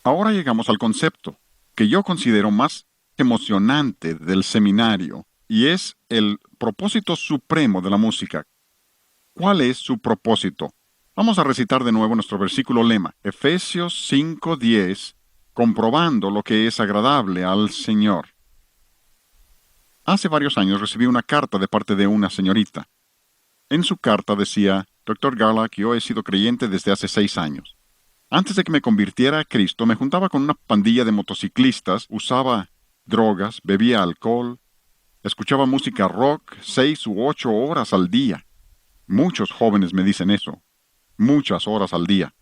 Ahora llegamos al concepto que yo considero más emocionante del seminario, y es el propósito supremo de la música. ¿Cuál es su propósito? Vamos a recitar de nuevo nuestro versículo lema, Efesios 5:10, comprobando lo que es agradable al Señor. Hace varios años recibí una carta de parte de una señorita. En su carta decía, Dr. Garlock, yo he sido creyente desde hace 6 años. Antes de que me convirtiera a Cristo, me juntaba con una pandilla de motociclistas, usaba drogas, bebía alcohol, escuchaba música rock 6 u 8 horas al día. Muchos jóvenes me dicen eso, muchas horas al día.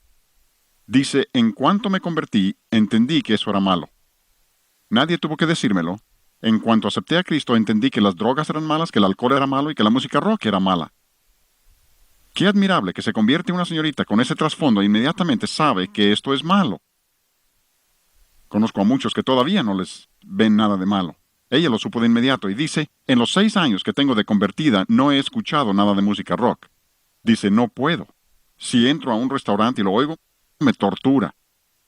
Dice, en cuanto me convertí, entendí que eso era malo. Nadie tuvo que decírmelo. En cuanto acepté a Cristo, entendí que las drogas eran malas, que el alcohol era malo y que la música rock era mala. Qué admirable que se convierte en una señorita con ese trasfondo e inmediatamente sabe que esto es malo. Conozco a muchos que todavía no les ven nada de malo. Ella lo supo de inmediato y dice, en los 6 años que tengo de convertida no he escuchado nada de música rock. Dice, no puedo. Si entro a un restaurante y lo oigo, me tortura.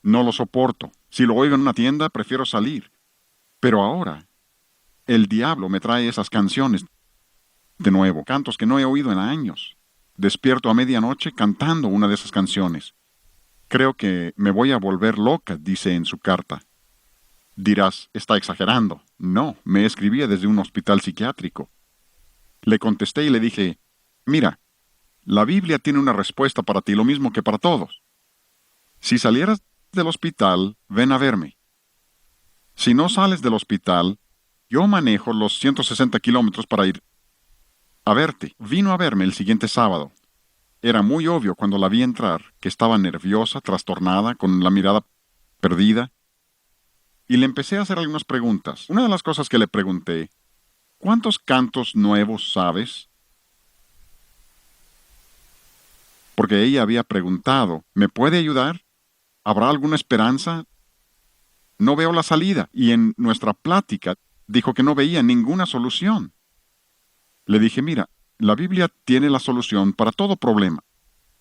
No lo soporto. Si lo oigo en una tienda, prefiero salir. Pero ahora, el diablo me trae esas canciones de nuevo, cantos que no he oído en años. Despierto a medianoche cantando una de esas canciones. Creo que me voy a volver loca, dice en su carta. Dirás, está exagerando. No, me escribía desde un hospital psiquiátrico. Le contesté y le dije, mira, la Biblia tiene una respuesta para ti, lo mismo que para todos. Si salieras del hospital, ven a verme. Si no sales del hospital, yo manejo los 160 kilómetros para ir a verte. Vino a verme el siguiente sábado. Era muy obvio cuando la vi entrar que estaba nerviosa, trastornada, con la mirada perdida. Y le empecé a hacer algunas preguntas. Una de las cosas que le pregunté, ¿cuántos cantos nuevos sabes? Porque ella había preguntado, ¿me puede ayudar? ¿Habrá alguna esperanza? No veo la salida. Y en nuestra plática dijo que no veía ninguna solución. Le dije, mira, la Biblia tiene la solución para todo problema.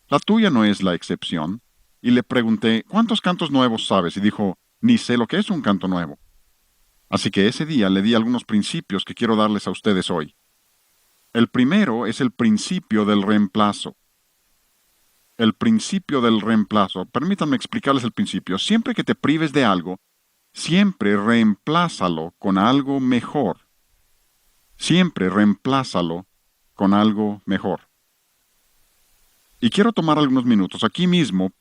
La tuya no es la excepción. Y le pregunté, ¿cuántos cantos nuevos sabes? Y dijo, ni sé lo que es un canto nuevo. Así que ese día le di algunos principios que quiero darles a ustedes hoy. El primero es el principio del reemplazo. El principio del reemplazo. Permítanme explicarles el principio. Siempre que te prives de algo, siempre reemplázalo con algo mejor. Siempre reemplázalo con algo mejor. Y quiero tomar algunos minutos aquí mismo,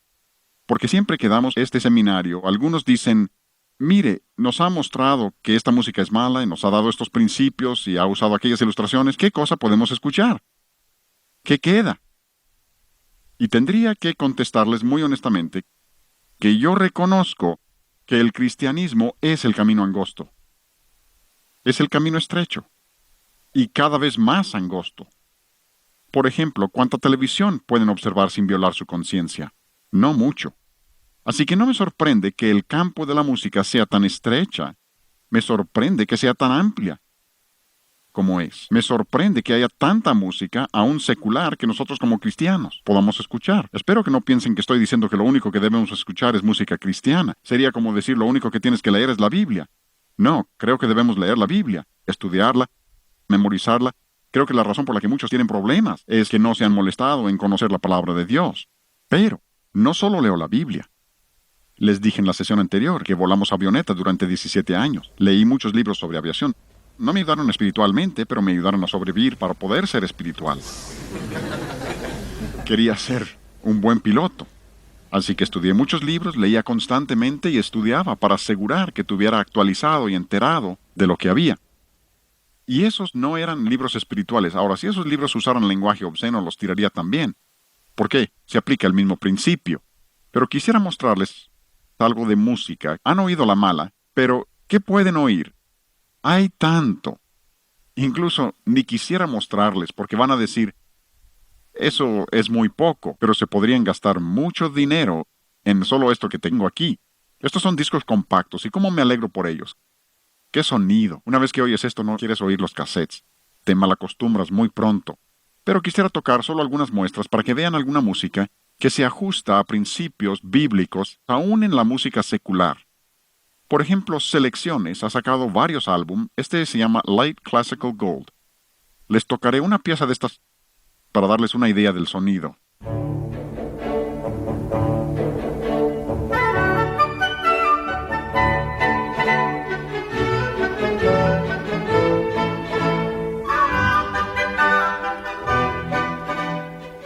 porque siempre que damos este seminario, algunos dicen, mire, nos ha mostrado que esta música es mala y nos ha dado estos principios y ha usado aquellas ilustraciones, ¿qué cosa podemos escuchar? ¿Qué queda? Y tendría que contestarles muy honestamente que yo reconozco que el cristianismo es el camino angosto. Es el camino estrecho y cada vez más angosto. Por ejemplo, ¿cuánta televisión pueden observar sin violar su conciencia? No mucho. Así que no me sorprende que el campo de la música sea tan estrecha. Me sorprende que sea tan amplia como es. Me sorprende que haya tanta música, aún secular, que nosotros como cristianos podamos escuchar. Espero que no piensen que estoy diciendo que lo único que debemos escuchar es música cristiana. Sería como decir lo único que tienes que leer es la Biblia. No, creo que debemos leer la Biblia, estudiarla, memorizarla. Creo que la razón por la que muchos tienen problemas es que no se han molestado en conocer la palabra de Dios. Pero no solo leo la Biblia. Les dije en la sesión anterior que volamos avioneta durante 17 años. Leí muchos libros sobre aviación. No me ayudaron espiritualmente, pero me ayudaron a sobrevivir para poder ser espiritual. Quería ser un buen piloto. Así que estudié muchos libros, leía constantemente y estudiaba para asegurar que estuviera actualizado y enterado de lo que había. Y esos no eran libros espirituales. Ahora, si esos libros usaran lenguaje obsceno, los tiraría también. ¿Por qué? Se aplica el mismo principio. Pero quisiera mostrarles algo de música. Han oído la mala, pero ¿qué pueden oír? Hay tanto. Incluso ni quisiera mostrarles porque van a decir, eso es muy poco, pero se podrían gastar mucho dinero en solo esto que tengo aquí. Estos son discos compactos y cómo me alegro por ellos. ¡Qué sonido! Una vez que oyes esto no quieres oír los cassettes. Te malacostumbras muy pronto. Pero quisiera tocar solo algunas muestras para que vean alguna música que se ajusta a principios bíblicos aún en la música secular. Por ejemplo, Selecciones ha sacado varios álbumes. Este se llama Light Classical Gold. Les tocaré una pieza de estas para darles una idea del sonido.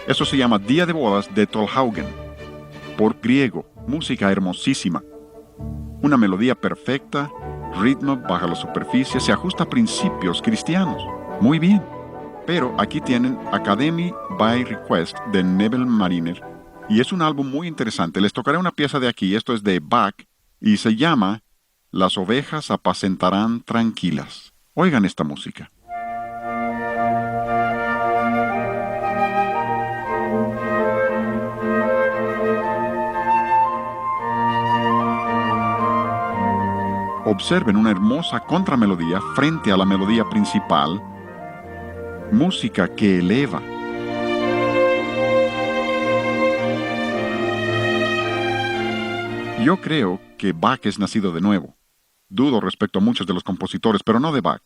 Eso se llama Día de Bodas de Tolhaugen. Por griego, música hermosísima. Una melodía perfecta, ritmo baja la superficie, se ajusta a principios cristianos. Muy bien. Pero aquí tienen Academy by Request de Nebel Mariner. Y es un álbum muy interesante. Les tocaré una pieza de aquí. Esto es de Bach. Y se llama Las ovejas apacentarán tranquilas. Oigan esta música. Observen una hermosa contramelodía frente a la melodía principal. Música que eleva. Yo creo que Bach es nacido de nuevo. Dudo respecto a muchos de los compositores, pero no de Bach.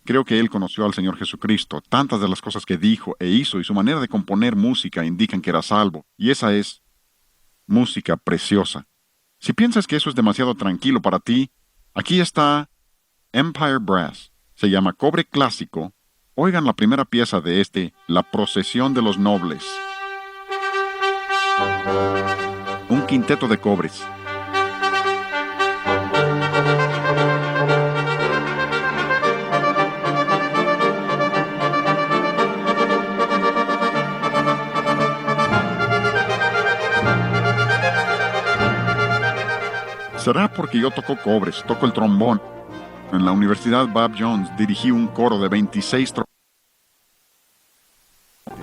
Creo que él conoció al Señor Jesucristo. Tantas de las cosas que dijo e hizo y su manera de componer música indican que era salvo. Y esa es música preciosa. Si piensas que eso es demasiado tranquilo para ti, aquí está Empire Brass. Se llama Cobre Clásico. Oigan la primera pieza de La Procesión de los Nobles. Un quinteto de cobres. ¿Será porque yo toco cobres, toco el trombón? En la Universidad Bob Jones dirigí un coro de 26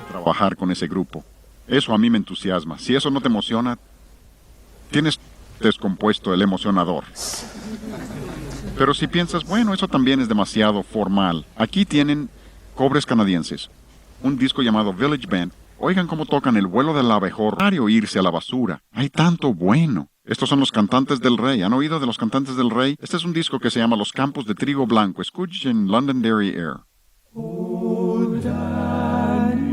trabajar con ese grupo. Eso a mí me entusiasma. Si eso no te emociona, tienes descompuesto el emocionador. Pero si piensas, bueno, eso también es demasiado formal. Aquí tienen Cobres Canadienses, un disco llamado Village Band. Oigan cómo tocan El vuelo del abejorro, irse a la basura. Hay tanto bueno. Estos son los Cantantes del Rey. ¿Han oído de los Cantantes del Rey? Este es un disco que se llama Los Campos de Trigo Blanco. Escuchen Londonderry Air. Oh, Danny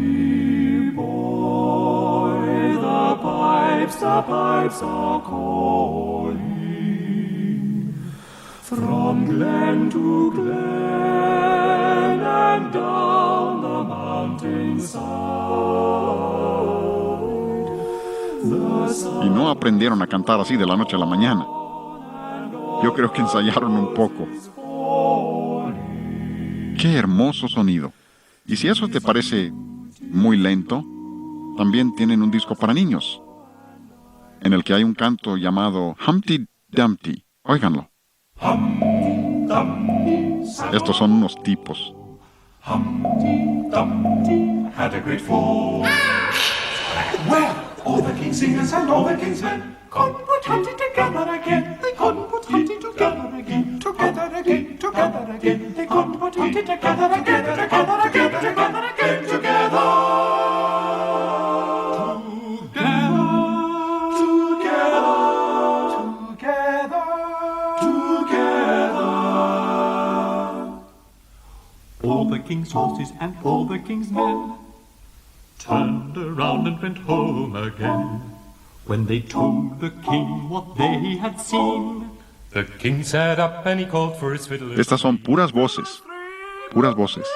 boy, the pipes are calling from glen to glen and down the mountainside. Y no aprendieron a cantar así de la noche a la mañana. Yo creo que ensayaron un poco. ¡Qué hermoso sonido! Y si eso te parece muy lento, también tienen un disco para niños, en el que hay un canto llamado Humpty Dumpty. Óiganlo. Estos son unos tipos. Humpty Dumpty had a great fall. Well, all the king's singers and all the king's men couldn't put Humpty together again. They couldn't put Humpty together again. Together again, together again. They couldn't put Humpty together again. Together again, together again, together. All the king's horses and all the king's men turned around and went home again. When they told the king what they had seen, the king sat up and he called for his fiddle. Estas son puras voces. Puras voces.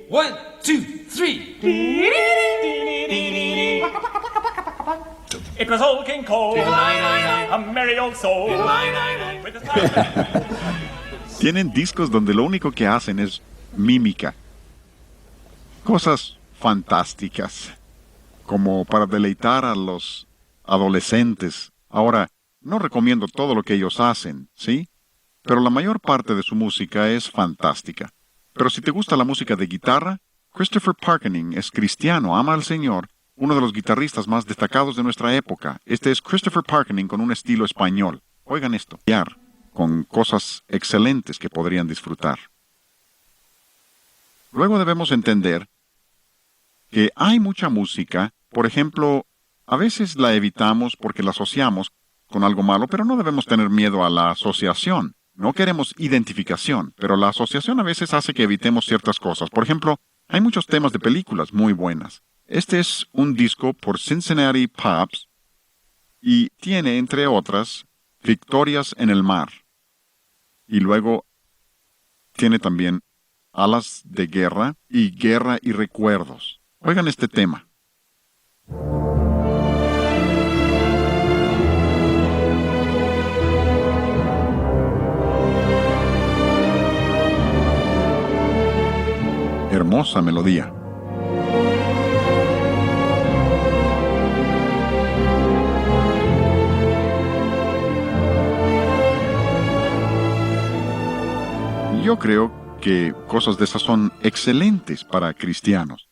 One, two, three. It was old King Cole, a merry old soul. With a Tienen discos donde lo único que hacen es mímica. Cosas fantásticas, como para deleitar a los adolescentes. Ahora, no recomiendo todo lo que ellos hacen, ¿sí? Pero la mayor parte de su música es fantástica. Pero si te gusta la música de guitarra, Christopher Parkening es cristiano, ama al Señor, uno de los guitarristas más destacados de nuestra época. Este es Christopher Parkening con un estilo español. Oigan esto. con cosas excelentes que podrían disfrutar. Luego debemos entender que hay mucha música, por ejemplo, a veces la evitamos porque la asociamos con algo malo, pero no debemos tener miedo a la asociación. No queremos identificación, pero la asociación a veces hace que evitemos ciertas cosas. Por ejemplo, hay muchos temas de películas muy buenas. Este es un disco por Cincinnati Pops y tiene, entre otras, Victorias en el Mar. Y luego tiene también Alas de Guerra y Recuerdos. Oigan este tema. Hermosa melodía. Yo creo que cosas de esas son excelentes para cristianos.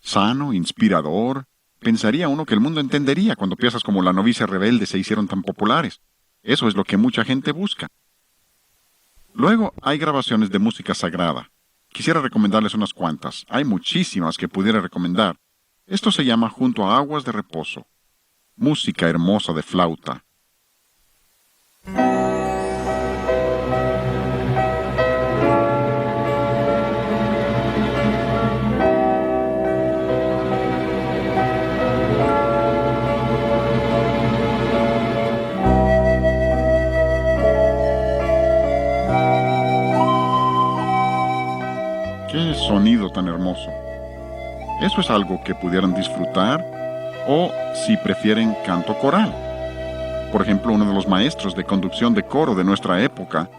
Sano, inspirador. Pensaría uno que el mundo entendería cuando piezas como La novicia rebelde se hicieron tan populares. Eso es lo que mucha gente busca. Luego hay grabaciones de música sagrada. Quisiera recomendarles unas cuantas. Hay muchísimas que pudiera recomendar. Esto se llama Junto a aguas de reposo. Música hermosa de flauta. ¡Qué sonido tan hermoso! Eso es algo que pudieran disfrutar o, si prefieren, canto coral. Por ejemplo, uno de los maestros de conducción de coro de nuestra época,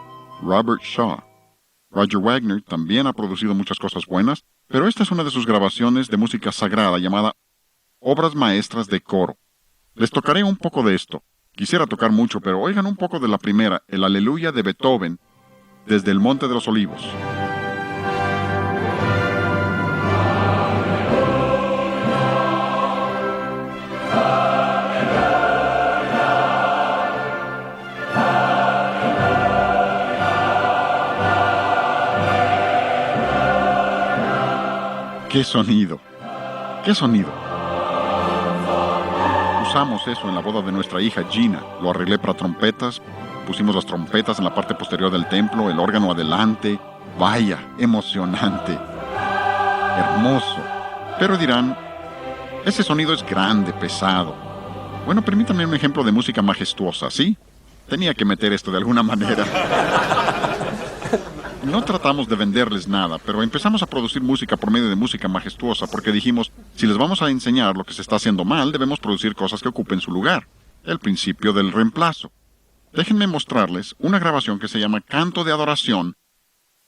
Robert Shaw. Roger Wagner también ha producido muchas cosas buenas, pero esta es una de sus grabaciones de música sagrada llamada Obras Maestras de Coro. Les tocaré un poco de esto. Quisiera tocar mucho, pero oigan un poco de la primera, el Aleluya de Beethoven, desde el Monte de los Olivos. ¡Qué sonido! ¡Qué sonido! Usamos eso en la boda de nuestra hija Gina. Lo arreglé para trompetas. Pusimos las trompetas en la parte posterior del templo, el órgano adelante. ¡Vaya! ¡Emocionante! ¡Hermoso! Pero dirán, ese sonido es grande, pesado. Bueno, permítanme un ejemplo de música majestuosa, ¿sí? Tenía que meter esto de alguna manera. No tratamos de venderles nada, pero empezamos a producir música por medio de música majestuosa porque dijimos, si les vamos a enseñar lo que se está haciendo mal, debemos producir cosas que ocupen su lugar. El principio del reemplazo. Déjenme mostrarles una grabación que se llama Canto de Adoración.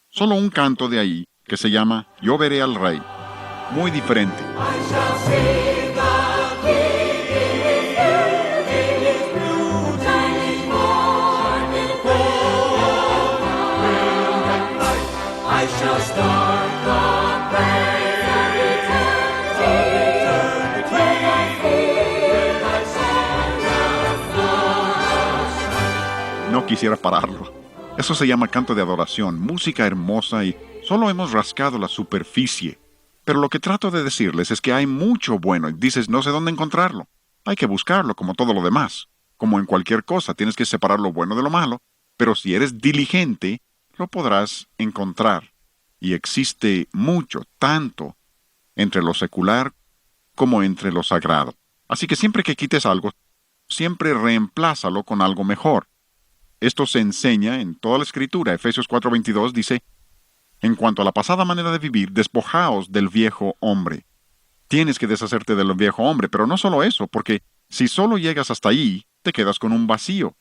Solo un canto de ahí que se llama Yo veré al Rey. Muy diferente. No quisiera pararlo. Eso se llama canto de adoración, música hermosa y solo hemos rascado la superficie. Pero lo que trato de decirles es que hay mucho bueno y dices no sé dónde encontrarlo. Hay que buscarlo como todo lo demás. Como en cualquier cosa, tienes que separar lo bueno de lo malo, pero si eres diligente, lo podrás encontrar. Y existe mucho, tanto, entre lo secular como entre lo sagrado. Así que siempre que quites algo, siempre reemplázalo con algo mejor. Esto se enseña en toda la Escritura. Efesios 4:22 dice, en cuanto a la pasada manera de vivir, despojaos del viejo hombre. Tienes que deshacerte del viejo hombre, pero no solo eso, porque si solo llegas hasta ahí, te quedas con un vacío.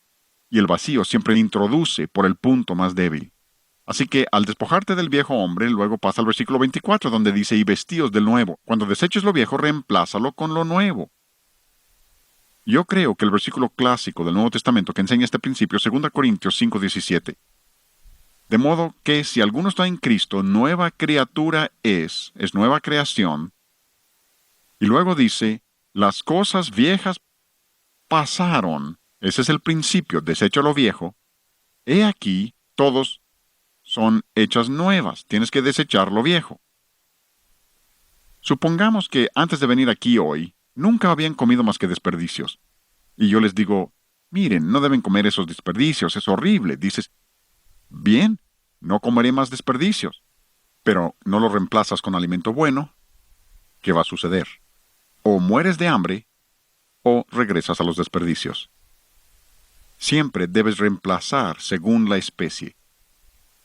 Y el vacío siempre introduce por el punto más débil. Así que al despojarte del viejo hombre, luego pasa al versículo 24, donde dice, y vestíos del nuevo. Cuando deseches lo viejo, reemplázalo con lo nuevo. Yo creo que el versículo clásico del Nuevo Testamento que enseña este principio, 2 Corintios 5:17. De modo que si alguno está en Cristo, nueva criatura es nueva creación. Y luego dice, las cosas viejas pasaron. Ese es el principio, desecho lo viejo. He aquí, todos son hechas nuevas. Tienes que desechar lo viejo. Supongamos que antes de venir aquí hoy, nunca habían comido más que desperdicios. Y yo les digo, miren, no deben comer esos desperdicios, es horrible. Dices, bien, no comeré más desperdicios. Pero no lo reemplazas con alimento bueno, ¿qué va a suceder? O mueres de hambre, o regresas a los desperdicios. Siempre debes reemplazar según la especie.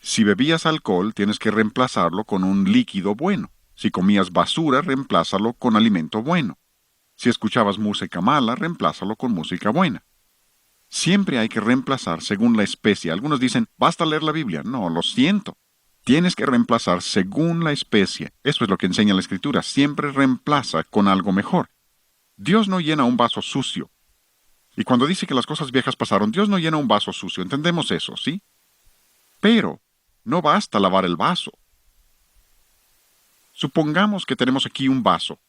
Si bebías alcohol, tienes que reemplazarlo con un líquido bueno. Si comías basura, reemplázalo con alimento bueno. Si escuchabas música mala, reemplázalo con música buena. Siempre hay que reemplazar según la especie. Algunos dicen, basta leer la Biblia. No, lo siento. Tienes que reemplazar según la especie. Eso es lo que enseña la Escritura. Siempre reemplaza con algo mejor. Dios no llena un vaso sucio. Y cuando dice que las cosas viejas pasaron, Dios no llena un vaso sucio. Entendemos eso, ¿sí? Pero no basta lavar el vaso. Supongamos que tenemos aquí un vaso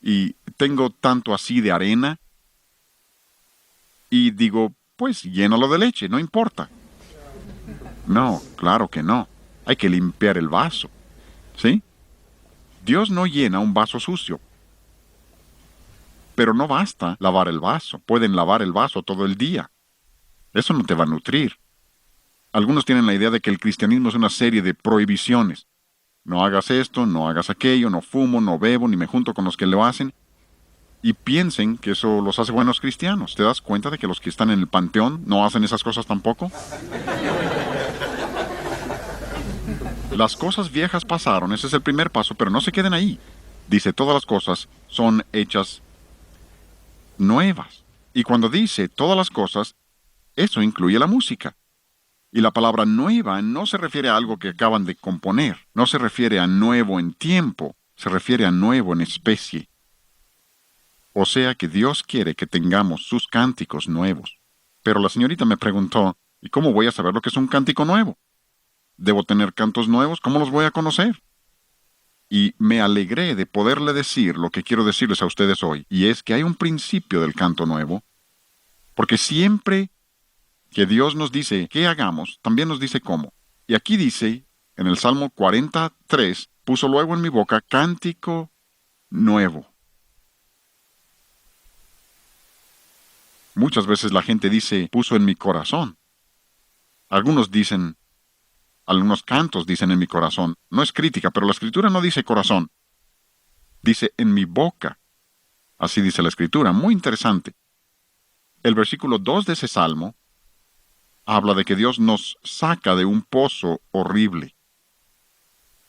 y tengo tanto así de arena y digo, pues llénalo de leche, no importa. No, claro que no. Hay que limpiar el vaso, ¿sí? Dios no llena un vaso sucio. Pero no basta lavar el vaso. Pueden lavar el vaso todo el día. Eso no te va a nutrir. Algunos tienen la idea de que el cristianismo es una serie de prohibiciones. No hagas esto, no hagas aquello, no fumo, no bebo, ni me junto con los que lo hacen. Y piensen que eso los hace buenos cristianos. ¿Te das cuenta de que los que están en el panteón no hacen esas cosas tampoco? Las cosas viejas pasaron, ese es el primer paso, pero no se queden ahí. Dice, todas las cosas son hechas nuevas. Y cuando dice todas las cosas, eso incluye la música. Y la palabra nueva no se refiere a algo que acaban de componer, no se refiere a nuevo en tiempo, se refiere a nuevo en especie. O sea que Dios quiere que tengamos sus cánticos nuevos. Pero la señorita me preguntó, ¿y cómo voy a saber lo que es un cántico nuevo? ¿Debo tener cantos nuevos? ¿Cómo los voy a conocer? Y me alegré de poderle decir lo que quiero decirles a ustedes hoy, y es que hay un principio del canto nuevo, porque siempre que Dios nos dice qué hagamos, también nos dice cómo. Y aquí dice, en el Salmo 43, puso luego en mi boca cántico nuevo. Muchas veces la gente dice, puso en mi corazón. Algunos cantos dicen en mi corazón. No es crítica, pero la Escritura no dice corazón. Dice en mi boca. Así dice la Escritura. Muy interesante. El versículo 2 de ese Salmo habla de que Dios nos saca de un pozo horrible.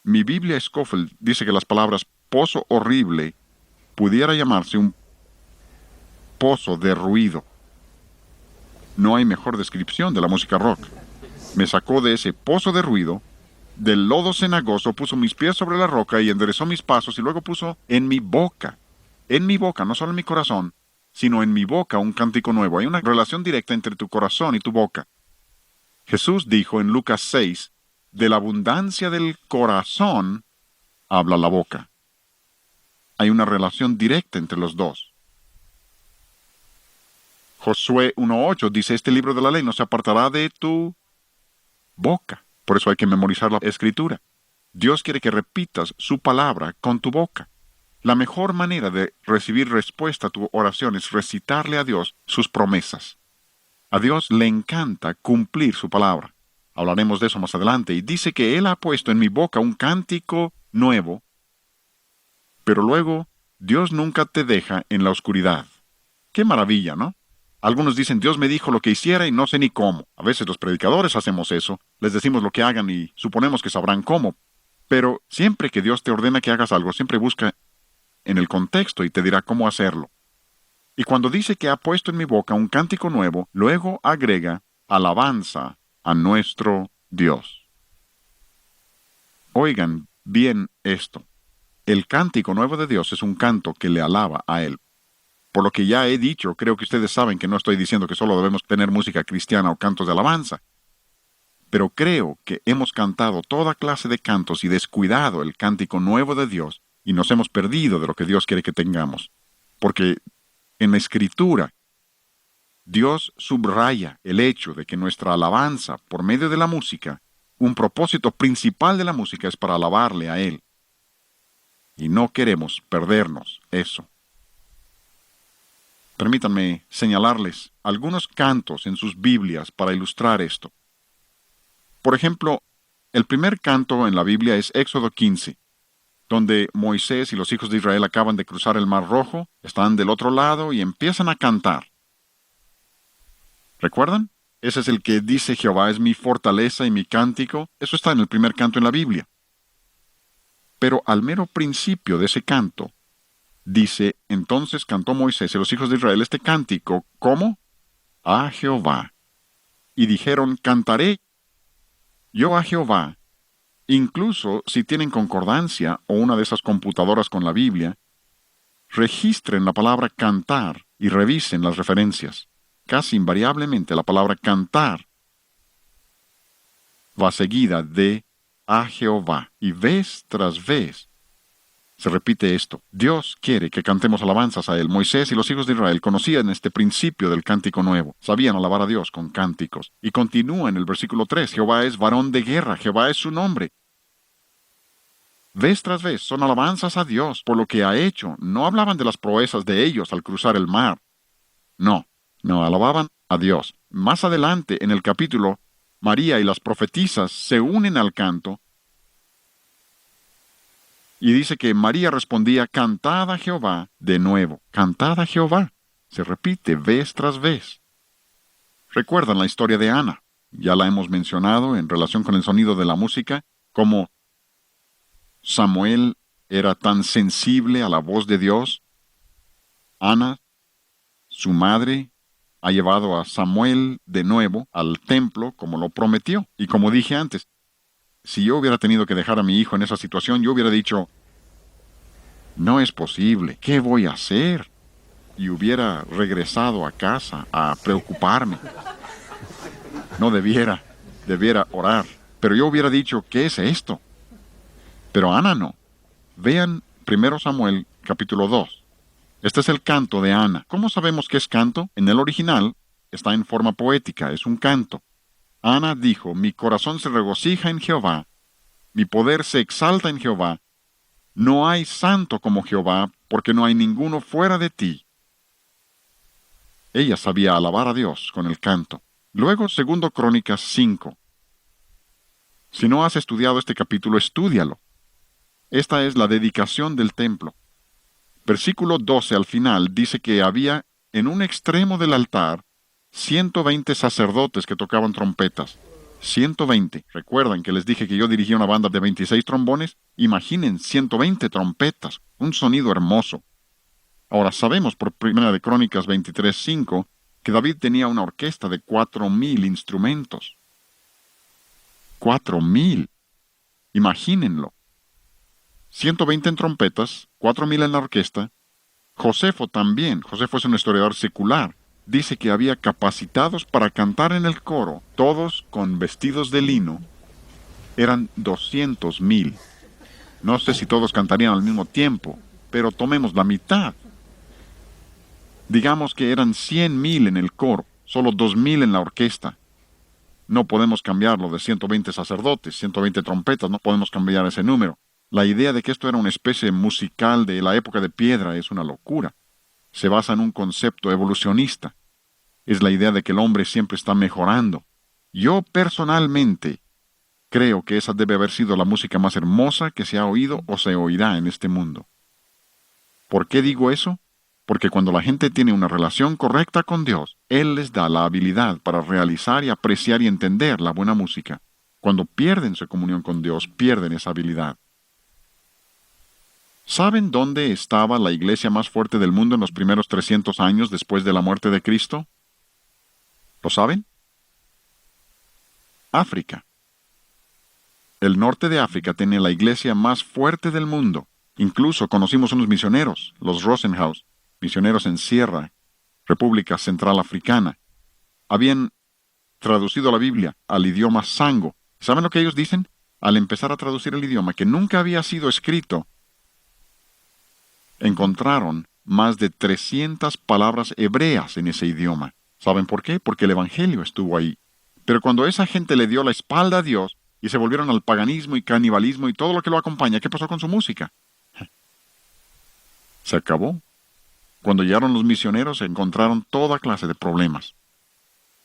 Mi Biblia Scofield dice que las palabras pozo horrible pudiera llamarse un pozo de ruido. No hay mejor descripción de la música rock. Me sacó de ese pozo de ruido, del lodo cenagoso, puso mis pies sobre la roca y enderezó mis pasos y luego puso en mi boca, no solo en mi corazón, sino en mi boca un cántico nuevo. Hay una relación directa entre tu corazón y tu boca. Jesús dijo en Lucas 6, de la abundancia del corazón habla la boca. Hay una relación directa entre los dos. Josué 1:8 dice, este libro de la ley no se apartará de tu boca. Por eso hay que memorizar la Escritura. Dios quiere que repitas su palabra con tu boca. La mejor manera de recibir respuesta a tu oración es recitarle a Dios sus promesas. A Dios le encanta cumplir su palabra. Hablaremos de eso más adelante. Y dice que Él ha puesto en mi boca un cántico nuevo. Pero luego, Dios nunca te deja en la oscuridad. ¡Qué maravilla!, ¿no? Algunos dicen, Dios me dijo lo que hiciera y no sé ni cómo. A veces los predicadores hacemos eso. Les decimos lo que hagan y suponemos que sabrán cómo. Pero siempre que Dios te ordena que hagas algo, siempre busca en el contexto y te dirá cómo hacerlo. Y cuando dice que ha puesto en mi boca un cántico nuevo, luego agrega alabanza a nuestro Dios. Oigan bien esto. El cántico nuevo de Dios es un canto que le alaba a Él. Por lo que ya he dicho, creo que ustedes saben que no estoy diciendo que solo debemos tener música cristiana o cantos de alabanza. Pero creo que hemos cantado toda clase de cantos y descuidado el cántico nuevo de Dios y nos hemos perdido de lo que Dios quiere que tengamos. Porque en la Escritura, Dios subraya el hecho de que nuestra alabanza por medio de la música, un propósito principal de la música es para alabarle a Él. Y no queremos perdernos eso. Permítanme señalarles algunos cantos en sus Biblias para ilustrar esto. Por ejemplo, el primer canto en la Biblia es Éxodo 15, donde Moisés y los hijos de Israel acaban de cruzar el Mar Rojo, están del otro lado y empiezan a cantar. ¿Recuerdan? Ese es el que dice Jehová es mi fortaleza y mi cántico. Eso está en el primer canto en la Biblia. Pero al mero principio de ese canto, dice, entonces cantó Moisés y los hijos de Israel este cántico, ¿cómo? A Jehová. Y dijeron, cantaré yo a Jehová. Incluso si tienen concordancia o una de esas computadoras con la Biblia, registren la palabra cantar y revisen las referencias. Casi invariablemente la palabra cantar va seguida de a Jehová. Y vez tras vez se repite esto. Dios quiere que cantemos alabanzas a Él. Moisés y los hijos de Israel conocían este principio del cántico nuevo. Sabían alabar a Dios con cánticos. Y continúa en el versículo 3. Jehová es varón de guerra. Jehová es su nombre. Vez tras vez son alabanzas a Dios por lo que ha hecho. No hablaban de las proezas de ellos al cruzar el mar. No, alababan a Dios. Más adelante en el capítulo, María y las profetisas se unen al canto y dice que María respondía, cantad a Jehová de nuevo. Cantad a Jehová. Se repite vez tras vez. ¿Recuerdan la historia de Ana? Ya la hemos mencionado en relación con el sonido de la música, como Samuel era tan sensible a la voz de Dios. Ana, su madre, ha llevado a Samuel de nuevo al templo como lo prometió. Y como dije antes, si yo hubiera tenido que dejar a mi hijo en esa situación, yo hubiera dicho, no es posible, ¿qué voy a hacer? Y hubiera regresado a casa a preocuparme. No debiera orar. Pero yo hubiera dicho, ¿qué es esto? Pero Ana no. Vean 1 Samuel capítulo 2. Este es el canto de Ana. ¿Cómo sabemos que es canto? En el original está en forma poética, es un canto. Ana dijo, mi corazón se regocija en Jehová, mi poder se exalta en Jehová. No hay santo como Jehová, porque no hay ninguno fuera de ti. Ella sabía alabar a Dios con el canto. Luego, 2 Crónicas 5. Si no has estudiado este capítulo, estúdialo. Esta es la dedicación del templo. Versículo 12 al final dice que había en un extremo del altar 120 sacerdotes que tocaban trompetas. 120. ¿Recuerdan que les dije que yo dirigía una banda de 26 trombones? Imaginen 120 trompetas. Un sonido hermoso. Ahora sabemos por 1 Crónicas 23:5 que David tenía una orquesta de 4,000 instrumentos. 4,000. Imagínenlo. 120 en trompetas, 4,000 en la orquesta. Josefo también, Josefo es un historiador secular, dice que había capacitados para cantar en el coro, todos con vestidos de lino, eran 200,000. No sé si todos cantarían al mismo tiempo, pero tomemos la mitad. Digamos que eran 100,000 en el coro, solo 2,000 en la orquesta. No podemos cambiarlo de 120 sacerdotes, 120 trompetas, no podemos cambiar ese número. La idea de que esto era una especie musical de la época de piedra es una locura. Se basa en un concepto evolucionista. Es la idea de que el hombre siempre está mejorando. Yo personalmente creo que esa debe haber sido la música más hermosa que se ha oído o se oirá en este mundo. ¿Por qué digo eso? Porque cuando la gente tiene una relación correcta con Dios, Él les da la habilidad para realizar y apreciar y entender la buena música. Cuando pierden su comunión con Dios, pierden esa habilidad. ¿Saben dónde estaba la iglesia más fuerte del mundo en los primeros 300 años después de la muerte de Cristo? ¿Lo saben? África. El norte de África tenía la iglesia más fuerte del mundo. Incluso conocimos unos misioneros, los Rosenhaus, misioneros en Sierra, República Central Africana. Habían traducido la Biblia al idioma Sango. ¿Saben lo que ellos dicen? Al empezar a traducir el idioma que nunca había sido escrito, encontraron más de 300 palabras hebreas en ese idioma. ¿Saben por qué? Porque el Evangelio estuvo ahí. Pero cuando esa gente le dio la espalda a Dios y se volvieron al paganismo y canibalismo y todo lo que lo acompaña, ¿qué pasó con su música? Se acabó. Cuando llegaron los misioneros se encontraron toda clase de problemas.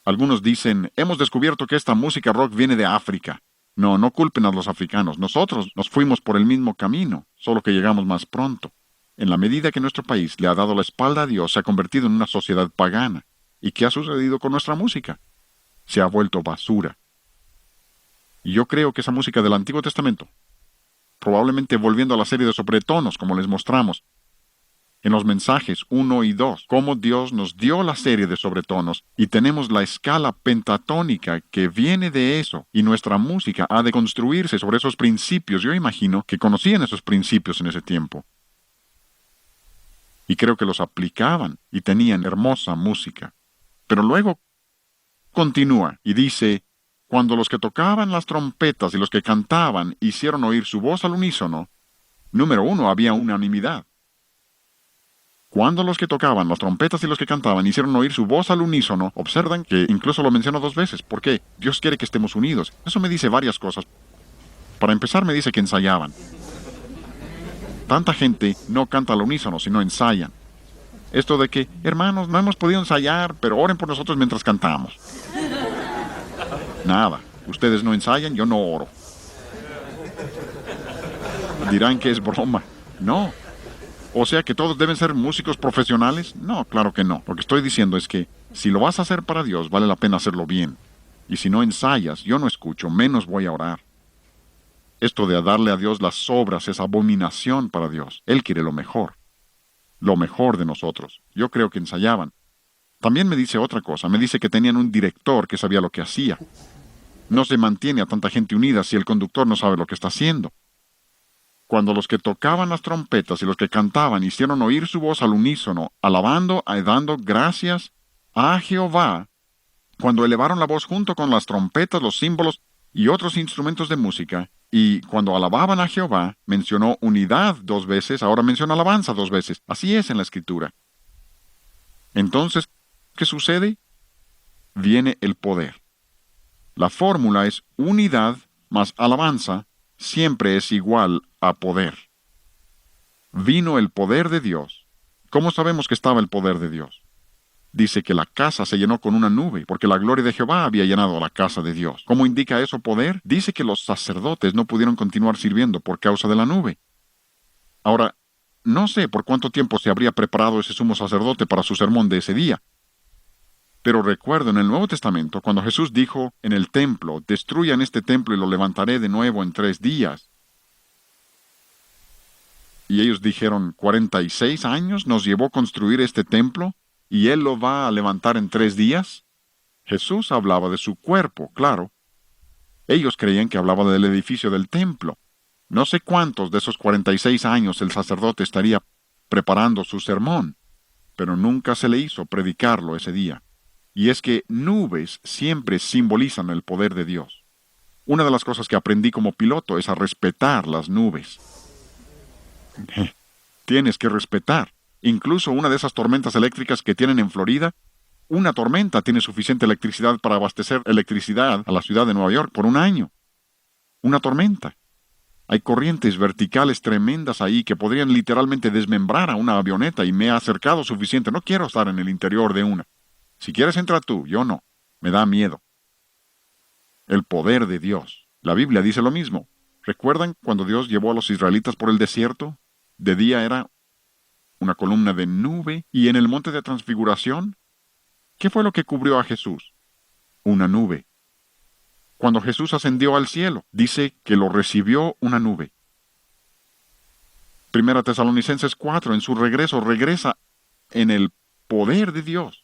Algunos dicen, hemos descubierto que esta música rock viene de África. No, no culpen a los africanos. Nosotros nos fuimos por el mismo camino, solo que llegamos más pronto. En la medida que nuestro país le ha dado la espalda a Dios, se ha convertido en una sociedad pagana. ¿Y qué ha sucedido con nuestra música? Se ha vuelto basura. Y yo creo que esa música del Antiguo Testamento, probablemente volviendo a la serie de sobretonos, como les mostramos, en los mensajes 1 y 2, cómo Dios nos dio la serie de sobretonos y tenemos la escala pentatónica que viene de eso y nuestra música ha de construirse sobre esos principios. Yo imagino que conocían esos principios en ese tiempo. Y creo que los aplicaban y tenían hermosa música. Pero luego continúa y dice, cuando los que tocaban las trompetas y los que cantaban hicieron oír su voz al unísono, número 1, había unanimidad. Cuando los que tocaban las trompetas y los que cantaban hicieron oír su voz al unísono, observan que incluso lo menciono 2 veces. ¿Por qué? Dios quiere que estemos unidos. Eso me dice varias cosas. Para empezar, me dice que ensayaban. Tanta gente no canta al unísono, sino ensayan. Esto de que, hermanos, no hemos podido ensayar, pero oren por nosotros mientras cantamos. Nada. Ustedes no ensayan, yo no oro. Dirán que es broma. No. O sea que todos deben ser músicos profesionales. No, claro que no. Lo que estoy diciendo es que si lo vas a hacer para Dios, vale la pena hacerlo bien. Y si no ensayas, yo no escucho, menos voy a orar. Esto de darle a Dios las obras es abominación para Dios. Él quiere lo mejor de nosotros. Yo creo que ensayaban. También me dice otra cosa, me dice que tenían un director que sabía lo que hacía. No se mantiene a tanta gente unida si el conductor no sabe lo que está haciendo. Cuando los que tocaban las trompetas y los que cantaban hicieron oír su voz al unísono, alabando y dando gracias a Jehová, cuando elevaron la voz junto con las trompetas, los símbolos y otros instrumentos de música, y cuando alababan a Jehová, mencionó unidad 2 veces, ahora menciona alabanza 2 veces. Así es en la Escritura. Entonces, ¿qué sucede? Viene el poder. La fórmula es unidad más alabanza, siempre es igual a poder. Vino el poder de Dios. ¿Cómo sabemos que estaba el poder de Dios? Dice que la casa se llenó con una nube, porque la gloria de Jehová había llenado la casa de Dios. ¿Cómo indica eso poder? Dice que los sacerdotes no pudieron continuar sirviendo por causa de la nube. Ahora, no sé por cuánto tiempo se habría preparado ese sumo sacerdote para su sermón de ese día. Pero recuerdo en el Nuevo Testamento, cuando Jesús dijo en el templo, destruyan este templo y lo levantaré de nuevo en 3 días. Y ellos dijeron, 46 años nos llevó construir este templo, ¿y Él lo va a levantar en 3 días? Jesús hablaba de su cuerpo, claro. Ellos creían que hablaba del edificio del templo. No sé cuántos de esos 46 años el sacerdote estaría preparando su sermón, pero nunca se le hizo predicarlo ese día. Y es que nubes siempre simbolizan el poder de Dios. Una de las cosas que aprendí como piloto es a respetar las nubes. Tienes que respetar. Incluso una de esas tormentas eléctricas que tienen en Florida, una tormenta tiene suficiente electricidad para abastecer electricidad a la ciudad de Nueva York por 1 año. Una tormenta. Hay corrientes verticales tremendas ahí que podrían literalmente desmembrar a una avioneta y me ha acercado suficiente. No quiero estar en el interior de una. Si quieres entra tú, yo no. Me da miedo. El poder de Dios. La Biblia dice lo mismo. ¿Recuerdan cuando Dios llevó a los israelitas por el desierto? De día era una columna de nube y en el monte de transfiguración, ¿qué fue lo que cubrió a Jesús? Una nube. Cuando Jesús ascendió al cielo, dice que lo recibió una nube. Primera Tesalonicenses 4, en su regreso, regresa en el poder de Dios.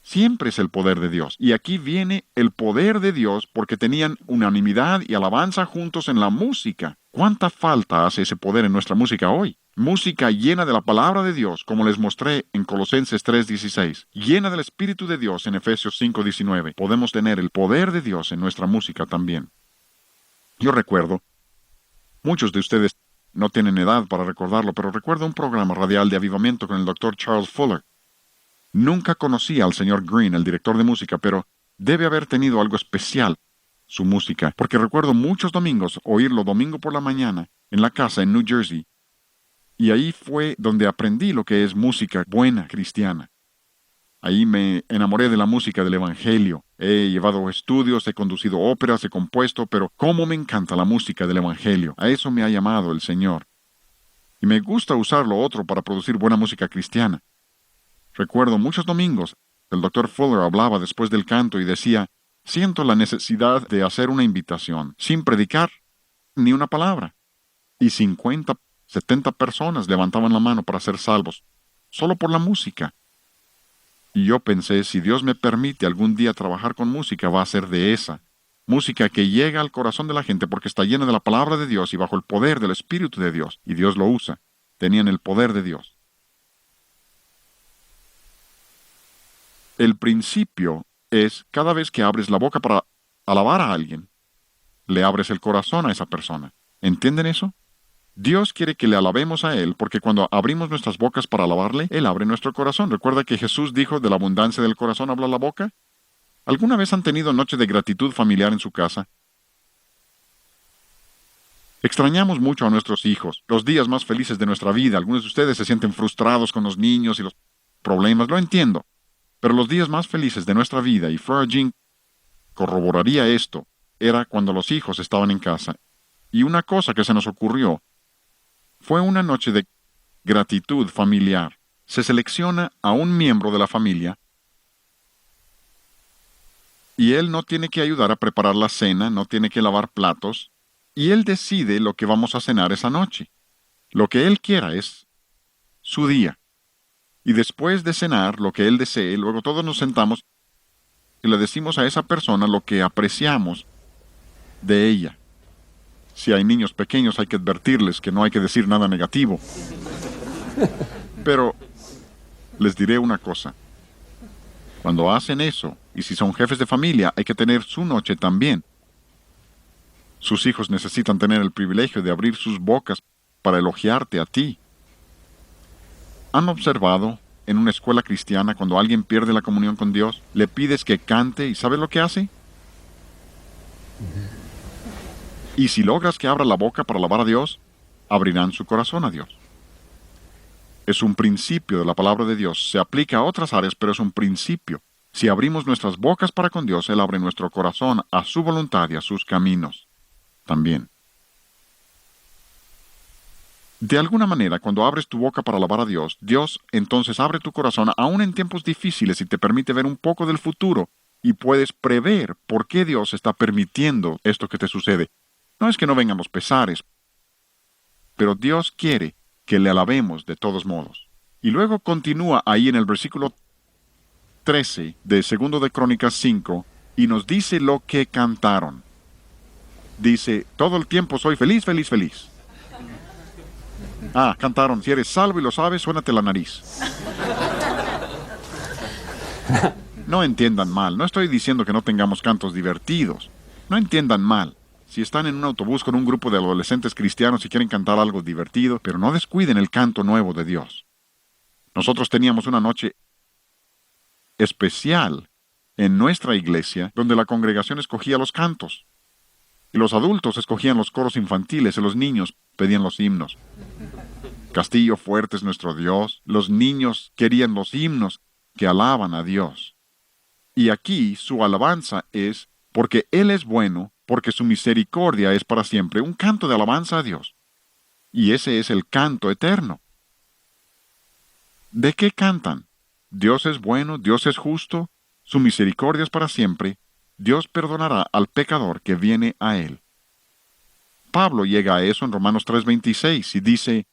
Siempre es el poder de Dios. Y aquí viene el poder de Dios porque tenían unanimidad y alabanza juntos en la música. ¿Cuánta falta hace ese poder en nuestra música hoy? Música llena de la palabra de Dios, como les mostré en Colosenses 3:16. Llena del Espíritu de Dios en Efesios 5:19. Podemos tener el poder de Dios en nuestra música también. Yo recuerdo, muchos de ustedes no tienen edad para recordarlo, pero recuerdo un programa radial de avivamiento con el Dr. Charles Fuller. Nunca conocí al señor Green, el director de música, pero debe haber tenido algo especial su música, porque recuerdo muchos domingos oírlo domingo por la mañana en la casa en New Jersey, y ahí fue donde aprendí lo que es música buena cristiana. Ahí me enamoré de la música del Evangelio. He llevado estudios, he conducido óperas, he compuesto, pero cómo me encanta la música del Evangelio. A eso me ha llamado el Señor. Y me gusta usar lo otro para producir buena música cristiana. Recuerdo muchos domingos, el Dr. Fuller hablaba después del canto y decía, siento la necesidad de hacer una invitación, sin predicar ni una palabra. Y 50, 70 personas levantaban la mano para ser salvos, solo por la música. Y yo pensé, si Dios me permite algún día trabajar con música, va a ser de esa. Música que llega al corazón de la gente porque está llena de la palabra de Dios y bajo el poder del Espíritu de Dios. Y Dios lo usa. Tenían el poder de Dios. El principio es, cada vez que abres la boca para alabar a alguien, le abres el corazón a esa persona. ¿Entienden eso? Dios quiere que le alabemos a Él, porque cuando abrimos nuestras bocas para alabarle, Él abre nuestro corazón. ¿Recuerda que Jesús dijo, de la abundancia del corazón habla la boca? ¿Alguna vez han tenido noche de gratitud familiar en su casa? Extrañamos mucho a nuestros hijos, los días más felices de nuestra vida. Algunos de ustedes se sienten frustrados con los niños y los problemas, lo entiendo. Pero los días más felices de nuestra vida, y Flora Jean corroboraría esto, era cuando los hijos estaban en casa. Y una cosa que se nos ocurrió fue una noche de gratitud familiar. Se selecciona a un miembro de la familia y él no tiene que ayudar a preparar la cena, no tiene que lavar platos, y él decide lo que vamos a cenar esa noche. Lo que él quiera es su día. Y después de cenar lo que él desee, luego todos nos sentamos y le decimos a esa persona lo que apreciamos de ella. Si hay niños pequeños hay que advertirles que no hay que decir nada negativo. Pero les diré una cosa. Cuando hacen eso, y si son jefes de familia, hay que tener su noche también. Sus hijos necesitan tener el privilegio de abrir sus bocas para elogiarte a ti. ¿Han observado en una escuela cristiana cuando alguien pierde la comunión con Dios, le pides que cante y ¿sabes lo que hace? Y si logras que abra la boca para alabar a Dios, abrirán su corazón a Dios. Es un principio de la palabra de Dios. Se aplica a otras áreas, pero es un principio. Si abrimos nuestras bocas para con Dios, Él abre nuestro corazón a su voluntad y a sus caminos también. De alguna manera, cuando abres tu boca para alabar a Dios, Dios entonces abre tu corazón aún en tiempos difíciles y te permite ver un poco del futuro y puedes prever por qué Dios está permitiendo esto que te sucede. No es que no vengan los pesares, pero Dios quiere que le alabemos de todos modos. Y luego continúa ahí en el versículo 13 de 2 de Crónicas 5 y nos dice lo que cantaron. Dice, todo el tiempo soy feliz, feliz, feliz. Ah, cantaron, si eres salvo y lo sabes, suénate la nariz. No entiendan mal, no estoy diciendo que no tengamos cantos divertidos. No entiendan mal. Si están en un autobús con un grupo de adolescentes cristianos y quieren cantar algo divertido, pero no descuiden el canto nuevo de Dios. Nosotros teníamos una noche especial en nuestra iglesia donde la congregación escogía los cantos. Y los adultos escogían los coros infantiles y los niños pedían los himnos. Castillo fuerte es nuestro Dios. Los niños querían los himnos que alaban a Dios. Y aquí su alabanza es porque Él es bueno, porque su misericordia es para siempre. Un canto de alabanza a Dios. Y ese es el canto eterno. ¿De qué cantan? Dios es bueno, Dios es justo, su misericordia es para siempre. Dios perdonará al pecador que viene a Él. Pablo llega a eso en Romanos 3:26 y dice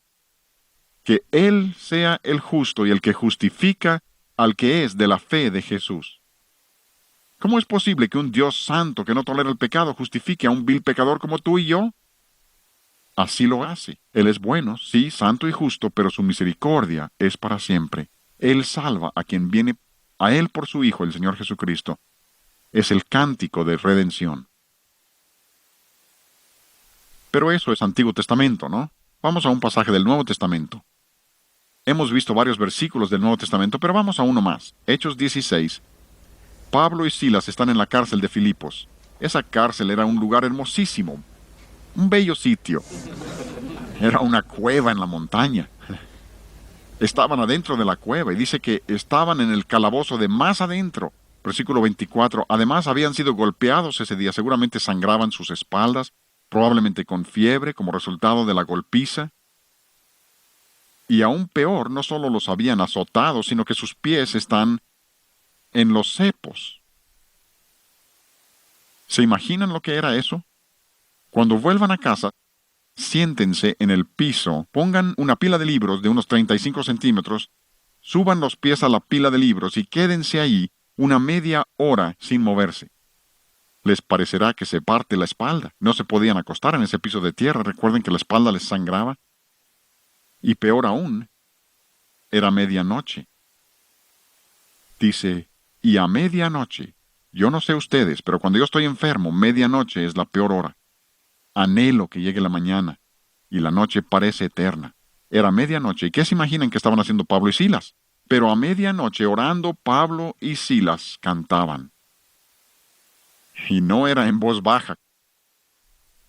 que Él sea el justo y el que justifica al que es de la fe de Jesús. ¿Cómo es posible que un Dios santo que no tolera el pecado justifique a un vil pecador como tú y yo? Así lo hace. Él es bueno, sí, santo y justo, pero su misericordia es para siempre. Él salva a quien viene a Él por su Hijo, el Señor Jesucristo. Es el cántico de redención. Pero eso es Antiguo Testamento, ¿no? Vamos a un pasaje del Nuevo Testamento. Hemos visto varios versículos del Nuevo Testamento, pero vamos a uno más. Hechos 16. Pablo y Silas están en la cárcel de Filipos. Esa cárcel era un lugar hermosísimo, un bello sitio. Era una cueva en la montaña. Estaban adentro de la cueva y dice que estaban en el calabozo de más adentro. Versículo 24. Además habían sido golpeados ese día, seguramente sangraban sus espaldas, probablemente con fiebre como resultado de la golpiza. Y aún peor, no solo los habían azotado, sino que sus pies están en los cepos. ¿Se imaginan lo que era eso? Cuando vuelvan a casa, siéntense en el piso, pongan una pila de libros de unos 35 centímetros, suban los pies a la pila de libros y quédense ahí una media hora sin moverse. Les parecerá que se parte la espalda. No se podían acostar en ese piso de tierra. Recuerden que la espalda les sangraba. Y peor aún, era medianoche. Dice, y a medianoche, yo no sé ustedes, pero cuando yo estoy enfermo, medianoche es la peor hora. Anhelo que llegue la mañana, y la noche parece eterna. Era medianoche, ¿y qué se imaginan que estaban haciendo Pablo y Silas? Pero a medianoche, orando, Pablo y Silas cantaban. Y no era en voz baja.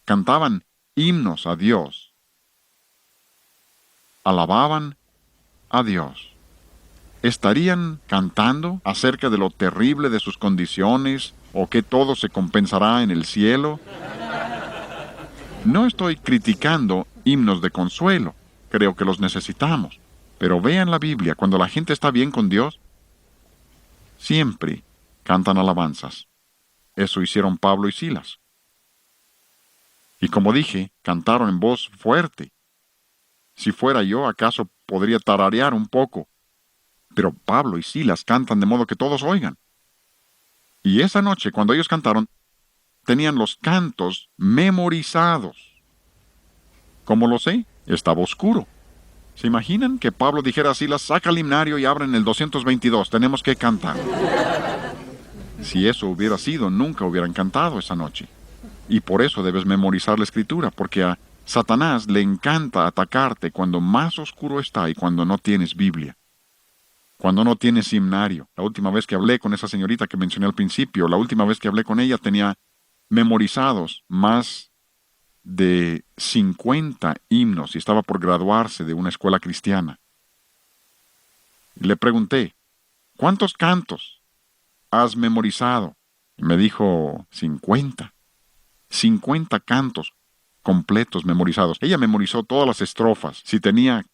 Cantaban himnos a Dios. Alababan a Dios. ¿Estarían cantando acerca de lo terrible de sus condiciones o que todo se compensará en el cielo? No estoy criticando himnos de consuelo. Creo que los necesitamos. Pero vean la Biblia, cuando la gente está bien con Dios, siempre cantan alabanzas. Eso hicieron Pablo y Silas. Y como dije, cantaron en voz fuerte. Si fuera yo, acaso podría tararear un poco. Pero Pablo y Silas cantan de modo que todos oigan. Y esa noche, cuando ellos cantaron, tenían los cantos memorizados. ¿Cómo lo sé? Estaba oscuro. ¿Se imaginan que Pablo dijera a Silas, saca el himnario y abren el 222, tenemos que cantar? Si eso hubiera sido, nunca hubieran cantado esa noche. Y por eso debes memorizar la Escritura, porque a Satanás le encanta atacarte cuando más oscuro está y cuando no tienes Biblia. Cuando no tienes himnario. La última vez que hablé con esa señorita que mencioné al principio, la última vez que hablé con ella tenía memorizados más de 50 himnos y estaba por graduarse de una escuela cristiana. Y le pregunté, ¿cuántos cantos has memorizado? Y me dijo, 50. 50 cantos completos memorizados. Ella memorizó todas las estrofas. Si tenía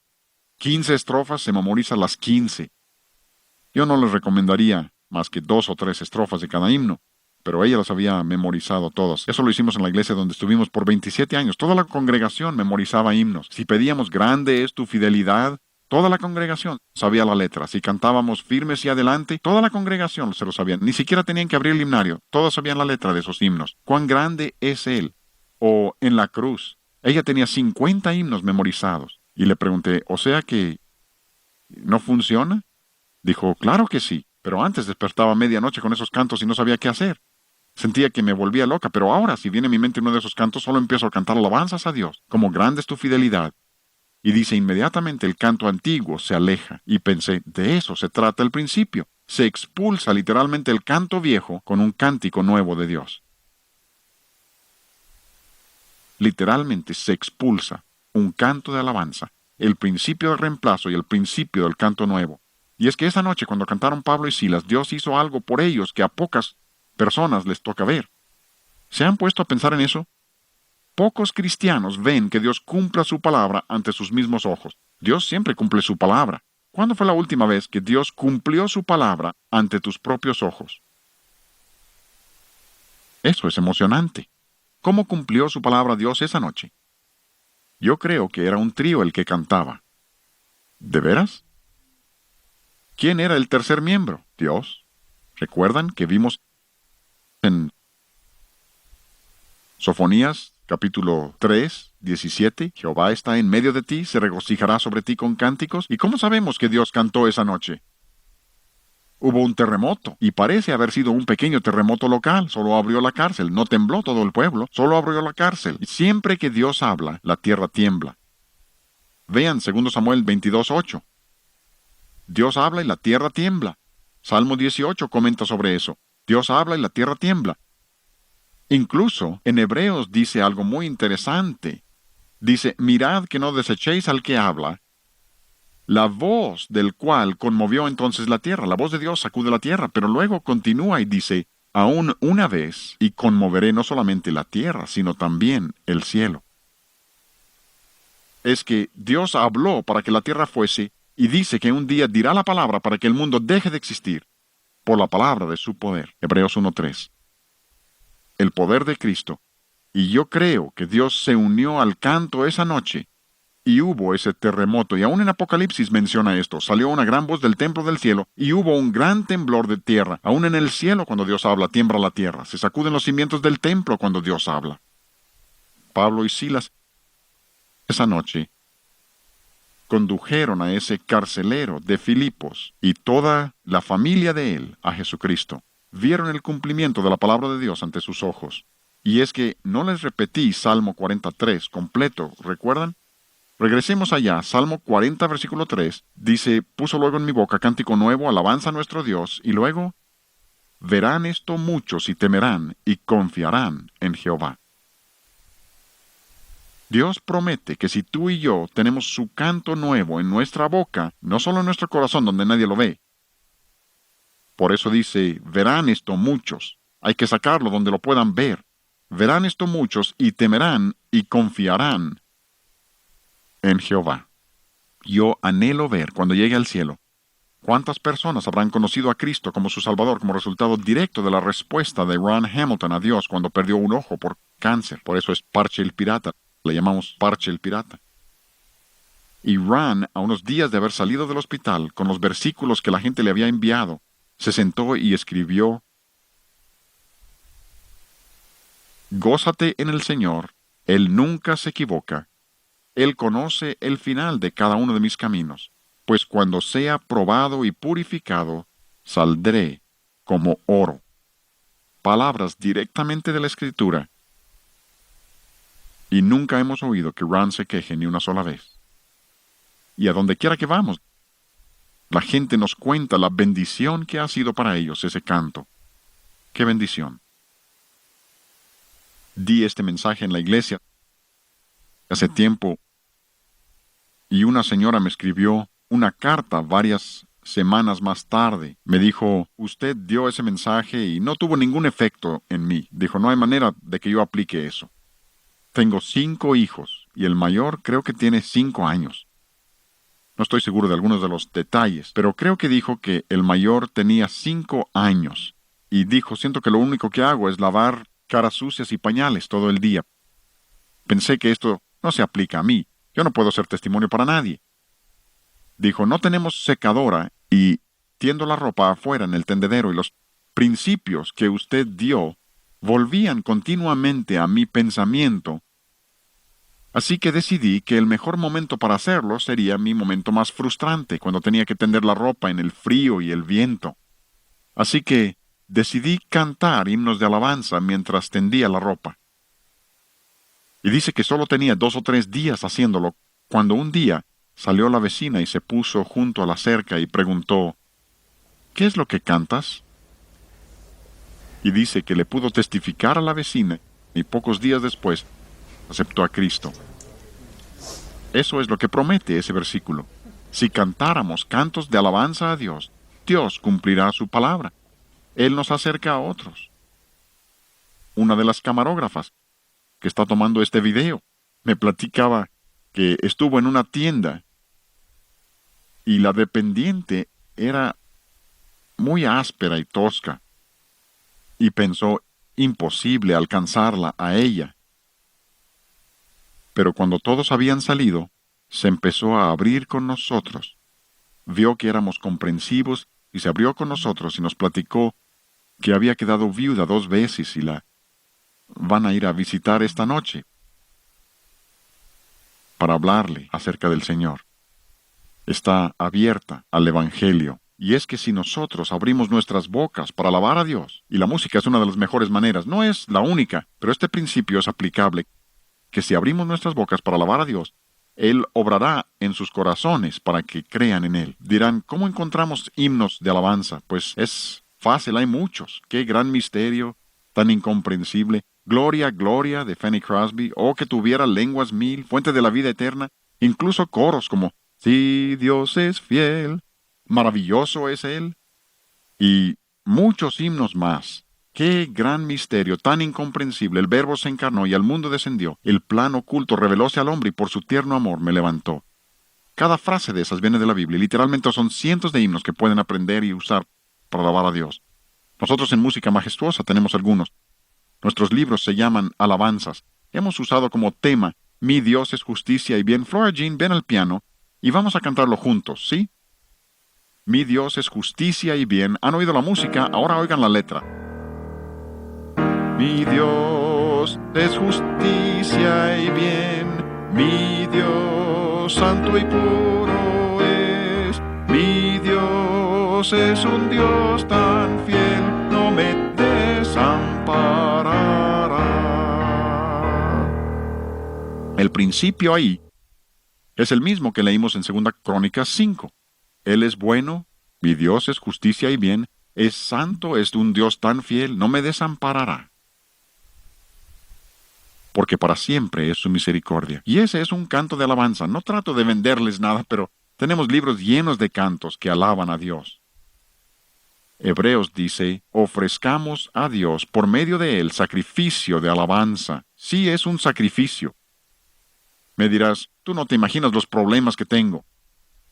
15 estrofas, se memoriza las 15. Yo no les recomendaría más que 2 o 3 estrofas de cada himno, pero ella las había memorizado todas. Eso lo hicimos en la iglesia donde estuvimos por 27 años. Toda la congregación memorizaba himnos. Si pedíamos grande es tu fidelidad, toda la congregación sabía la letra. Si cantábamos firmes y adelante, toda la congregación se lo sabía. Ni siquiera tenían que abrir el himnario. Todos sabían la letra de esos himnos. ¿Cuán grande es Él? O en la cruz. Ella tenía 50 himnos memorizados. Y le pregunté, ¿o sea que no funciona? Dijo, claro que sí, pero antes despertaba a medianoche con esos cantos y no sabía qué hacer. Sentía que me volvía loca, pero ahora, si viene a mi mente uno de esos cantos, solo empiezo a cantar alabanzas a Dios, como grande es tu fidelidad. Y dice, inmediatamente el canto antiguo se aleja, y pensé, de eso se trata el principio. Se expulsa literalmente el canto viejo con un cántico nuevo de Dios. Literalmente se expulsa un canto de alabanza, el principio del reemplazo y el principio del canto nuevo. Y es que esa noche, cuando cantaron Pablo y Silas, Dios hizo algo por ellos que a pocas personas les toca ver. ¿Se han puesto a pensar en eso? Pocos cristianos ven que Dios cumpla su palabra ante sus mismos ojos. Dios siempre cumple su palabra. ¿Cuándo fue la última vez que Dios cumplió su palabra ante tus propios ojos? Eso es emocionante. ¿Cómo cumplió su palabra Dios esa noche? Yo creo que era un trío el que cantaba. ¿De veras? ¿Quién era el tercer miembro? Dios. ¿Recuerdan que vimos en Sofonías, capítulo 3, 17? Jehová está en medio de ti, se regocijará sobre ti con cánticos. ¿Y cómo sabemos que Dios cantó esa noche? Hubo un terremoto, y parece haber sido un pequeño terremoto local. Solo abrió la cárcel, no tembló todo el pueblo, solo abrió la cárcel. Y siempre que Dios habla, la tierra tiembla. Vean 2 Samuel 22:8. Dios habla y la tierra tiembla. Salmo 18 comenta sobre eso. Dios habla y la tierra tiembla. Incluso en Hebreos dice algo muy interesante. Dice, mirad que no desechéis al que habla, la voz del cual conmovió entonces la tierra. La voz de Dios sacude la tierra, pero luego continúa y dice, aún una vez, y conmoveré no solamente la tierra, sino también el cielo. Es que Dios habló para que la tierra fuese, y dice que un día dirá la palabra para que el mundo deje de existir, por la palabra de su poder. Hebreos 1:3. El poder de Cristo. Y yo creo que Dios se unió al canto esa noche, y hubo ese terremoto, y aún en Apocalipsis menciona esto. Salió una gran voz del templo del cielo, y hubo un gran temblor de tierra. Aún en el cielo cuando Dios habla, tiembla la tierra. Se sacuden los cimientos del templo cuando Dios habla. Pablo y Silas, esa noche, condujeron a ese carcelero de Filipos y toda la familia de él a Jesucristo. Vieron el cumplimiento de la palabra de Dios ante sus ojos. Y es que no les repetí Salmo 43 completo, ¿recuerdan? Regresemos allá, Salmo 40, versículo 3, dice, puso luego en mi boca cántico nuevo, alabanza a nuestro Dios, y luego, verán esto muchos y temerán y confiarán en Jehová. Dios promete que si tú y yo tenemos su canto nuevo en nuestra boca, no solo en nuestro corazón donde nadie lo ve. Por eso dice, verán esto muchos. Hay que sacarlo donde lo puedan ver. Verán esto muchos y temerán y confiarán en Jehová. Yo anhelo ver cuando llegue al cielo cuántas personas habrán conocido a Cristo como su Salvador como resultado directo de la respuesta de Ron Hamilton a Dios cuando perdió un ojo por cáncer. Por eso es Parche el Pirata. Le llamamos Parche el Pirata. Y Ron, a unos días de haber salido del hospital, con los versículos que la gente le había enviado, se sentó y escribió, gózate en el Señor, Él nunca se equivoca. Él conoce el final de cada uno de mis caminos, pues cuando sea probado y purificado, saldré como oro. Palabras directamente de la Escritura. Y nunca hemos oído que Ron se queje ni una sola vez. Y a donde quiera que vamos, la gente nos cuenta la bendición que ha sido para ellos ese canto. ¡Qué bendición! Di este mensaje en la iglesia hace tiempo, y una señora me escribió una carta varias semanas más tarde. Me dijo, usted dio ese mensaje y no tuvo ningún efecto en mí. Dijo, no hay manera de que yo aplique eso. Tengo 5 hijos y el mayor creo que tiene 5 años. No estoy seguro de algunos de los detalles, pero creo que dijo que el mayor tenía 5 años. Y dijo, siento que lo único que hago es lavar caras sucias y pañales todo el día. Pensé que esto no se aplica a mí. Yo no puedo ser testimonio para nadie. Dijo, no tenemos secadora y tiendo la ropa afuera en el tendedero y los principios que usted dio volvían continuamente a mi pensamiento. Así que decidí que el mejor momento para hacerlo sería mi momento más frustrante, cuando tenía que tender la ropa en el frío y el viento. Así que decidí cantar himnos de alabanza mientras tendía la ropa. Y dice que solo tenía 2 o 3 días haciéndolo, cuando un día salió la vecina y se puso junto a la cerca y preguntó, ¿qué es lo que cantas? Y dice que le pudo testificar a la vecina, y pocos días después aceptó a Cristo. Eso es lo que promete ese versículo. Si cantáramos cantos de alabanza a Dios, Dios cumplirá su palabra. Él nos acerca a otros. Una de las camarógrafas que está tomando este video me platicaba que estuvo en una tienda y la dependiente era muy áspera y tosca, y pensó imposible alcanzarla a ella. Pero cuando todos habían salido, se empezó a abrir con nosotros. Vio que éramos comprensivos y se abrió con nosotros y nos platicó que había quedado viuda 2 veces y la van a ir a visitar esta noche para hablarle acerca del Señor. Está abierta al Evangelio. Y es que si nosotros abrimos nuestras bocas para alabar a Dios, y la música es una de las mejores maneras, no es la única, pero este principio es aplicable, que si abrimos nuestras bocas para alabar a Dios, Él obrará en sus corazones para que crean en Él. Dirán, ¿cómo encontramos himnos de alabanza? Pues es fácil, hay muchos. Qué gran misterio, tan incomprensible. Gloria, gloria de Fanny Crosby, o que tuviera lenguas mil, fuente de la vida eterna. Incluso coros como, si Dios es fiel, maravilloso es Él. Y muchos himnos más. Qué gran misterio, tan incomprensible. El Verbo se encarnó y al mundo descendió. El plan oculto revelóse al hombre y por su tierno amor me levantó. Cada frase de esas viene de la Biblia. Literalmente son cientos de himnos que pueden aprender y usar para alabar a Dios. Nosotros en Música Majestuosa tenemos algunos. Nuestros libros se llaman alabanzas. Hemos usado como tema Mi Dios es justicia y bien. Flora Jean, ven al piano y vamos a cantarlo juntos, ¿sí? Mi Dios es justicia y bien. ¿Han oído la música? Ahora oigan la letra. Mi Dios es justicia y bien, mi Dios santo y puro es, mi Dios es un Dios tan fiel, no me desamparará. El principio ahí es el mismo que leímos en 2 Crónicas 5. Él es bueno, mi Dios es justicia y bien, es santo, es un Dios tan fiel, no me desamparará. Porque para siempre es su misericordia. Y ese es un canto de alabanza. No trato de venderles nada, pero tenemos libros llenos de cantos que alaban a Dios. Hebreos dice, ofrezcamos a Dios por medio de él sacrificio de alabanza. Sí, es un sacrificio. Me dirás, tú no te imaginas los problemas que tengo.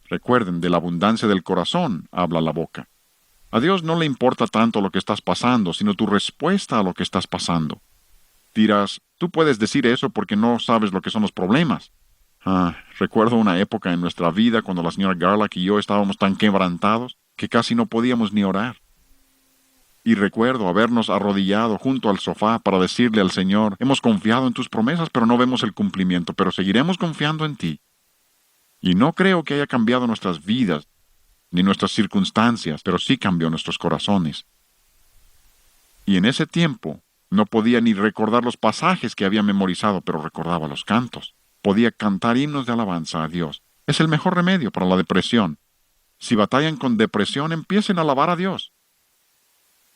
Recuerden, de la abundancia del corazón habla la boca. A Dios no le importa tanto lo que estás pasando, sino tu respuesta a lo que estás pasando. Dirás, tú puedes decir eso porque no sabes lo que son los problemas. Recuerdo una época en nuestra vida cuando la señora Garlock y yo estábamos tan quebrantados que casi no podíamos ni orar. Y recuerdo habernos arrodillado junto al sofá para decirle al Señor, hemos confiado en tus promesas, pero no vemos el cumplimiento, pero seguiremos confiando en ti. Y no creo que haya cambiado nuestras vidas, ni nuestras circunstancias, pero sí cambió nuestros corazones. Y en ese tiempo, no podía ni recordar los pasajes que había memorizado, pero recordaba los cantos. Podía cantar himnos de alabanza a Dios. Es el mejor remedio para la depresión. Si batallan con depresión, empiecen a alabar a Dios.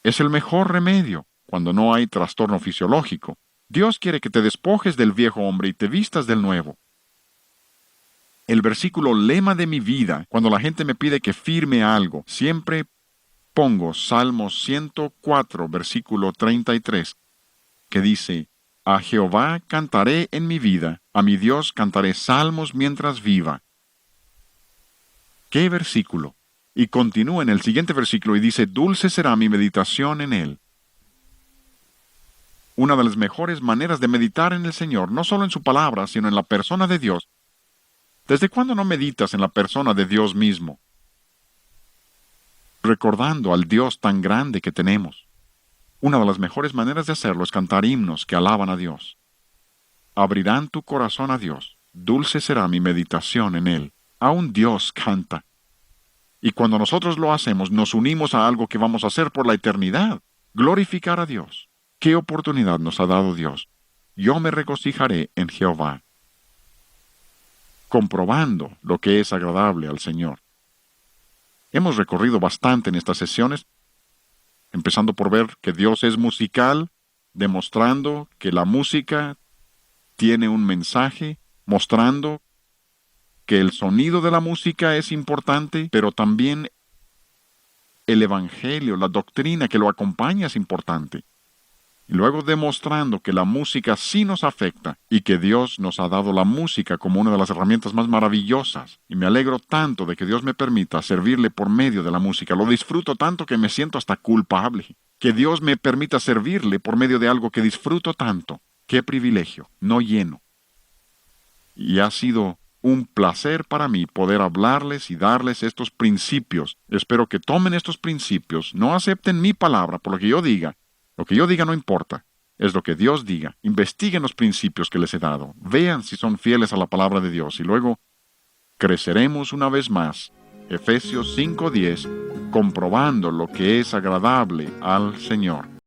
Es el mejor remedio cuando no hay trastorno fisiológico. Dios quiere que te despojes del viejo hombre y te vistas del nuevo. El versículo lema de mi vida, cuando la gente me pide que firme algo, siempre pongo Salmos 104, versículo 33, que dice, a Jehová cantaré en mi vida, a mi Dios cantaré salmos mientras viva. ¿Qué versículo? Y continúa en el siguiente versículo y dice, dulce será mi meditación en él. Una de las mejores maneras de meditar en el Señor, no solo en su palabra, sino en la persona de Dios. ¿Desde cuándo no meditas en la persona de Dios mismo? Recordando al Dios tan grande que tenemos. Una de las mejores maneras de hacerlo es cantar himnos que alaban a Dios. Abrirán tu corazón a Dios. Dulce será mi meditación en él. Aún Dios canta. Y cuando nosotros lo hacemos, nos unimos a algo que vamos a hacer por la eternidad. Glorificar a Dios. ¿Qué oportunidad nos ha dado Dios? Yo me regocijaré en Jehová. Comprobando lo que es agradable al Señor. Hemos recorrido bastante en estas sesiones, empezando por ver que Dios es musical, demostrando que la música tiene un mensaje, mostrando que el sonido de la música es importante, pero también el evangelio, la doctrina que lo acompaña es importante. Y luego demostrando que la música sí nos afecta y que Dios nos ha dado la música como una de las herramientas más maravillosas. Y me alegro tanto de que Dios me permita servirle por medio de la música. Lo disfruto tanto que me siento hasta culpable. Que Dios me permita servirle por medio de algo que disfruto tanto. ¡Qué privilegio! No lleno. Y ha sido un placer para mí poder hablarles y darles estos principios. Espero que tomen estos principios, no acepten mi palabra por lo que yo diga. Lo que yo diga no importa, es lo que Dios diga. Investiguen los principios que les he dado. Vean si son fieles a la palabra de Dios y luego creceremos una vez más. Efesios 5:10, comprobando lo que es agradable al Señor.